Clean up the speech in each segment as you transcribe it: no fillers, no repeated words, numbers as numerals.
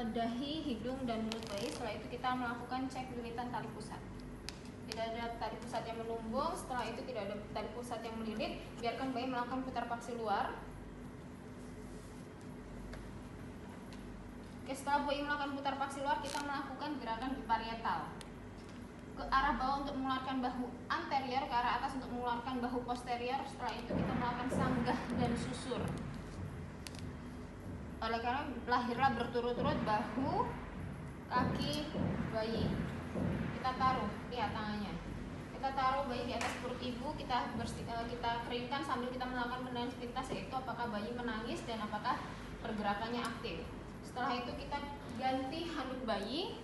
dahi, hidung, dan mulut bayi. Setelah itu kita melakukan cek lilitan tali pusat. Tidak ada tali pusat yang melumbung. Setelah itu tidak ada tali pusat yang melilit. Biarkan bayi melakukan putar paksi luar. Oke, setelah bayi melakukan putar paksi luar, kita melakukan gerakan biparietal. Ke arah bawah untuk mengeluarkan bahu anterior, ke arah atas untuk mengeluarkan bahu posterior. Setelah itu kita melakukan sanggah dan susur. Oleh karena lahirlah berturut-turut bahu, kaki bayi. Kita taruh, lihat tangannya. Kita taruh bayi di atas perut ibu, kita keringkan sambil kita melakukan pendarahan sepintas, yaitu apakah bayi menangis dan apakah pergerakannya aktif. Setelah itu kita ganti handuk bayi.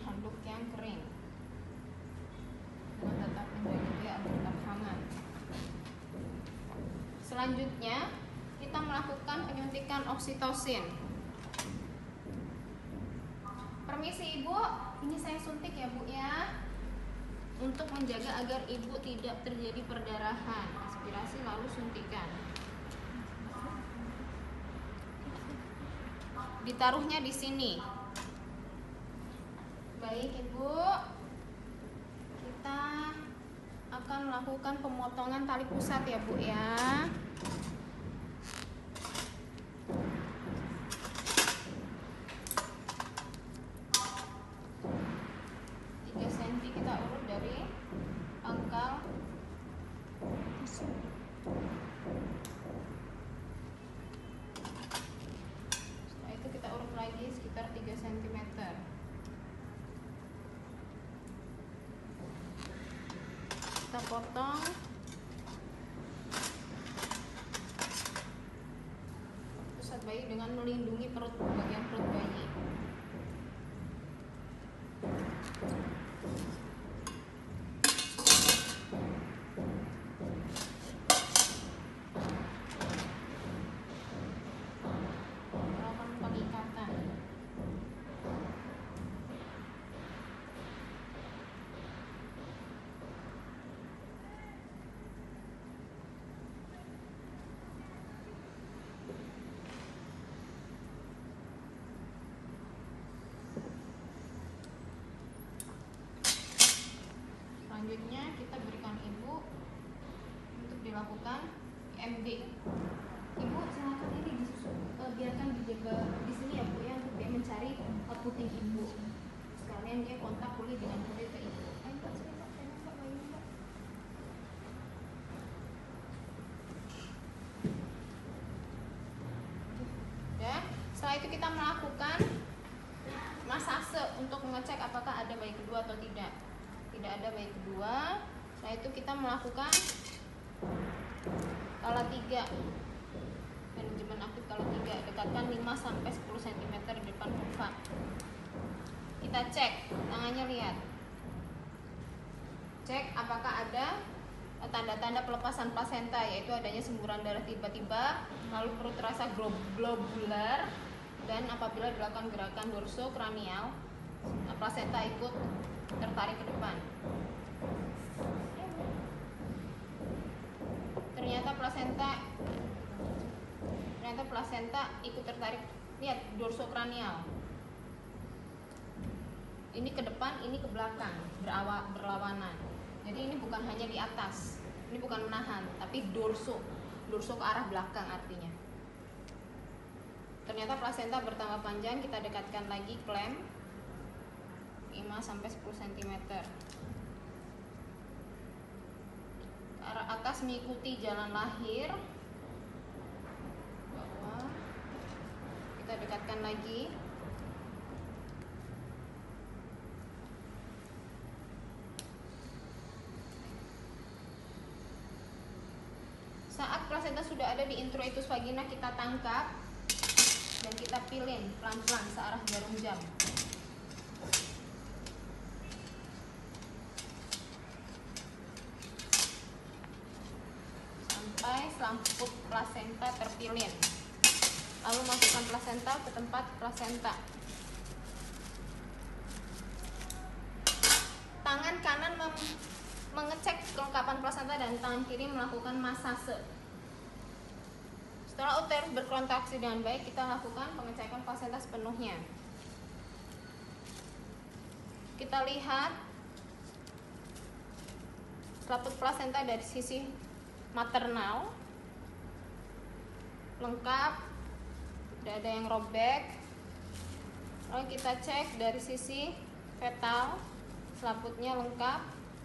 Handuk yang kering dengan tetap menjaga dia agar tetap hangat. Selanjutnya kita melakukan penyuntikan oksitosin. Permisi ibu, ini saya suntik ya bu ya, untuk menjaga agar ibu tidak terjadi perdarahan. Aspirasi lalu suntikan. Ditaruhnya di sini. Baik ibu, kita akan melakukan pemotongan tali pusat ya bu ya. Kita urut dari pangkal. Setelah itu kita urut lagi sekitar 3 cm. Kita potong pusat bayi dengan melindungi bagian perut bayi. Selanjutnya kita berikan ibu untuk dilakukan IMD. Ibu silakan ini biarkan dijaga di sini ya bu ya, untuk dia mencari puting ibu. Sekalian dia kontak kulit dengan kulit ke ibu. Dan setelah itu kita melakukan masase untuk mengecek apakah ada bayi kedua atau tidak. Tidak ada bayi kedua. Setelah itu kita melakukan kala 3, manajemen aktif kala 3. Dekatkan 5-10 cm di depan vulva. Kita cek tangannya, lihat, cek apakah ada tanda-tanda pelepasan plasenta, yaitu adanya semburan darah tiba-tiba, lalu perut terasa globular, dan apabila dilakukan gerakan dorsokranial, plasenta ikut tertarik ke depan. Ternyata plasenta ikut tertarik. Lihat dorsokranial. Ini ke depan, ini ke belakang, berlawanan. Jadi ini bukan hanya di atas, ini bukan menahan, tapi dorso ke arah belakang artinya. Ternyata plasenta bertambah panjang. Kita dekatkan lagi klem 5-10 cm. Ke arah atas mengikuti jalan lahir. Bawah. Kita dekatkan lagi. Saat plasenta sudah ada di introitus vagina, kita tangkap dan kita pilin pelan-pelan searah jarum jam. sampai selaput plasenta terpilin. Lalu masukkan plasenta ke tempat plasenta. Tangan kanan mengecek kelengkapan plasenta dan tangan kiri melakukan masase. Setelah uterus berkontraksi dengan baik, kita lakukan pengecekan plasenta sepenuhnya. Kita lihat selaput plasenta dari sisi maternal lengkap, tidak ada yang robek. Lalu kita cek dari sisi fetal, selaputnya lengkap,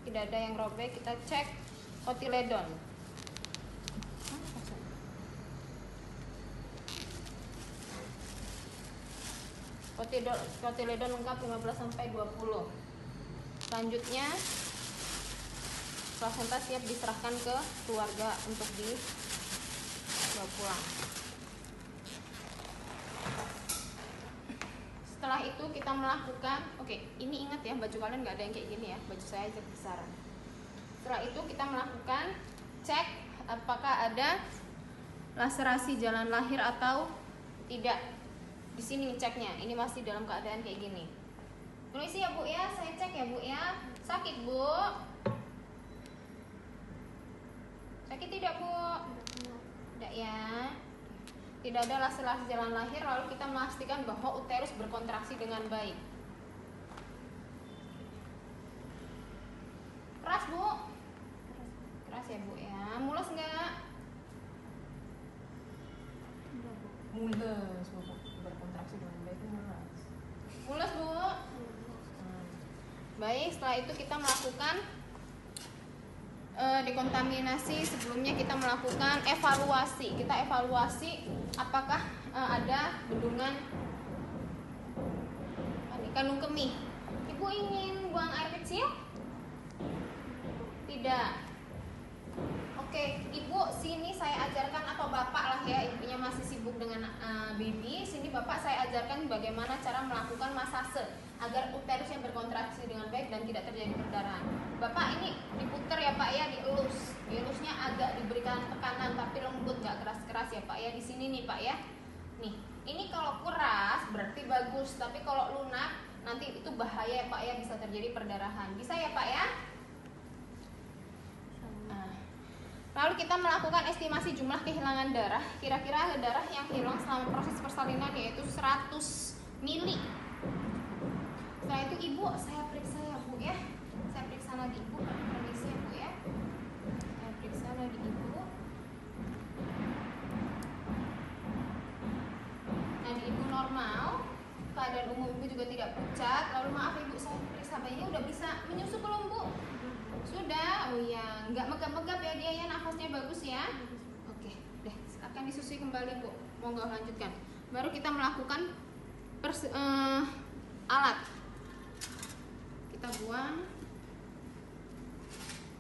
tidak ada yang robek. Kita cek kotiledon. Kotiledon lengkap 15-20. Selanjutnya plasenta siap diserahkan ke keluarga untuk dibawa pulang. Setelah itu kita melakukan, ini ingat ya, baju kalian nggak ada yang kayak gini ya, baju saya aja besaran. Setelah itu kita melakukan cek apakah ada laserasi jalan lahir atau tidak. Di sini ceknya, ini masih dalam keadaan kayak gini. Permisi ya Bu ya, saya cek ya Bu ya. Sakit Bu? Sakit tidak Bu? Tidak ya. Tidak ada laserasi jalan lahir. Lalu kita memastikan bahwa uterus berkontraksi dengan baik. Keras Bu? Keras ya Bu ya. Mulus nggak? Mulus Bu. Berkontraksi dengan baik mulus. Mulus Bu? Baik, setelah itu kita melakukan dekontaminasi. Sebelumnya kita melakukan evaluasi. Kita evaluasi apakah ada bendungan kandung kemih. Ibu ingin buang air kecil? Tidak. Oke, Ibu sini saya ajarkan, atau Bapak lah ya, ibunya masih sibuk dengan baby. Sini Bapak saya ajarkan bagaimana cara melakukan masase agar uterusnya berkontraksi dengan baik dan tidak terjadi perdarahan. Bapak ini diputer ya Pak ya, dielus. Dielusnya agak diberikan tekanan tapi lembut, nggak keras-keras ya Pak ya. Di sini nih Pak ya. Nih, ini kalau keras berarti bagus, tapi kalau lunak nanti itu bahaya ya Pak ya, bisa terjadi perdarahan. Bisa ya Pak ya? Lalu kita melakukan estimasi jumlah kehilangan darah. Kira-kira darah yang hilang selama proses persalinan yaitu 100 mili. Setelah itu Ibu, saya periksa ya Bu ya. Saya periksa lagi Ibu, permisi ya Bu ya. Saya periksa lagi Ibu. Nah, di Ibu normal, keadaan umum Ibu juga tidak pucat. Lalu maaf Ibu, saya periksa bayinya udah bisa menyusu belum Bu? Sudah, oh ya, nggak megap-megap ya dia ya, nafasnya bagus ya. Oke, deh, akan disusui kembali Bu. Monggo lanjutkan. Baru kita melakukan alat. Kita buang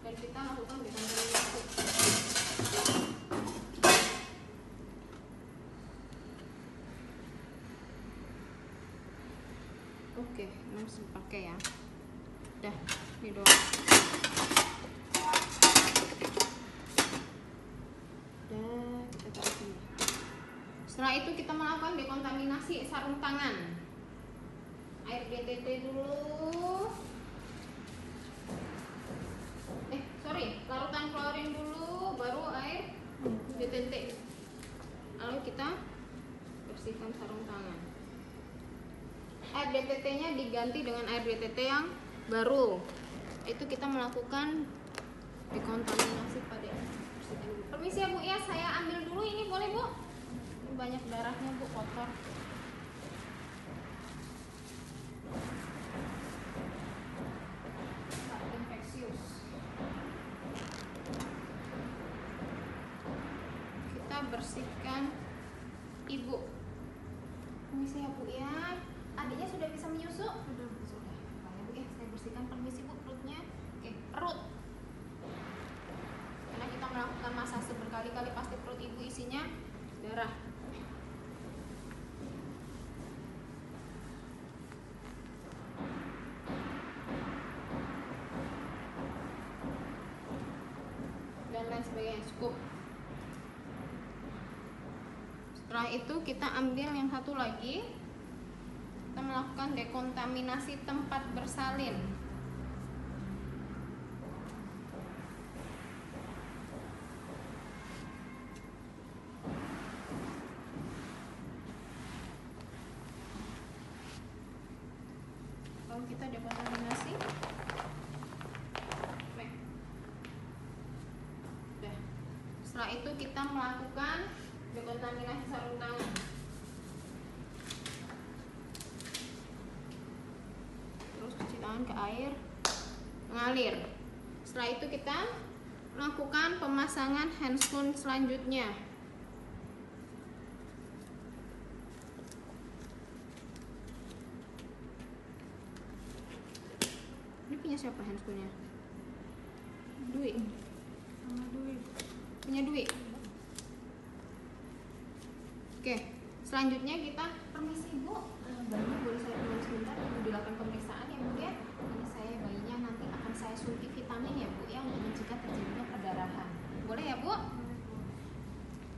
dan kita lakukan dekontaminasi. Oke, ini mesti pakai ya. Dah, ini doang. Setelah itu kita melakukan dekontaminasi sarung tangan. Air DTT dulu. Larutan klorin dulu, baru air DTT. Lalu kita bersihkan sarung tangan. Air DTT-nya diganti dengan air DTT yang baru. Itu kita melakukan dekontaminasi pada permisi ya Bu ya, saya ambil dulu ini, boleh Bu? Ini banyak darahnya Bu, kotor. Infeksius. Kita bersihkan Ibu. Permisi ya Bu ya. Adiknya sudah bisa menyusu? Sudah. Baik Bu ya, saya bersihkan, permisi Bu, perutnya. Oke, perut. Karena kita melakukan masase berkali-kali, pasti perut Ibu isinya darah. Dan lain sebagainya. Cukup. Setelah itu kita ambil yang satu lagi, kita melakukan dekontaminasi tempat bersalin. Lalu kita dekontaminasi. Udah. Setelah itu kita melakukan dekontaminasi sarung tangan. Terus cuci tangan ke air mengalir. Setelah itu kita melakukan pemasangan handscoon selanjutnya. Ini punya siapa handscoonnya? Dwi. Sama duit. Punya Dwi. Oke, selanjutnya kita permisi Bu, bayinya boleh saya tunggu sebentar, Ibu dilakukan pemeriksaan ya Bu ya. Ini saya bayinya nanti akan saya suntik vitamin ya Bu ya untuk mencegah terjadinya perdarahan. Boleh ya Bu?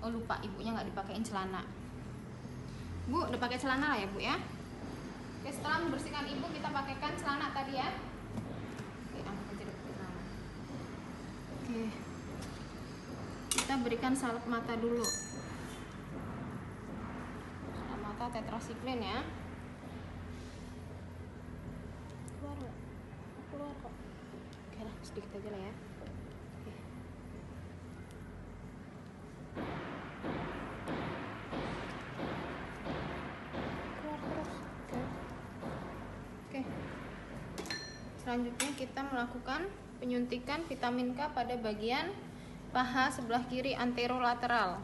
Oh lupa, ibunya nggak dipakein celana. Bu, udah pakai celana lah ya Bu ya. Oke, setelah membersihkan ibu kita pakaikan celana tadi ya. Oke, angkat aja dulu celana. Oke, kita berikan salep mata dulu. Tetrasiklin ya. Keluar kok. Oke lah, sedikit aja lah ya. Oke. Keluar terus. Oke. Selanjutnya kita melakukan penyuntikan vitamin K pada bagian paha sebelah kiri anterolateral.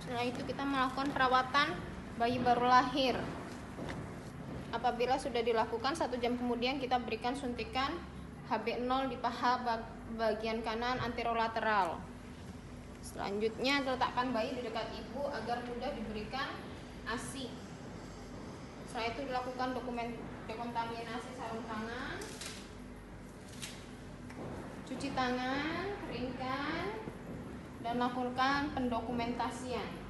Setelah itu kita melakukan perawatan bayi baru lahir. Apabila sudah dilakukan 1 jam kemudian kita berikan suntikan HB0 di paha bagian kanan anterolateral. Selanjutnya letakkan bayi di dekat ibu agar mudah diberikan ASI. Setelah itu dilakukan dekontaminasi sarung tangan, cuci tangan, keringkan, dan lakukan pendokumentasian.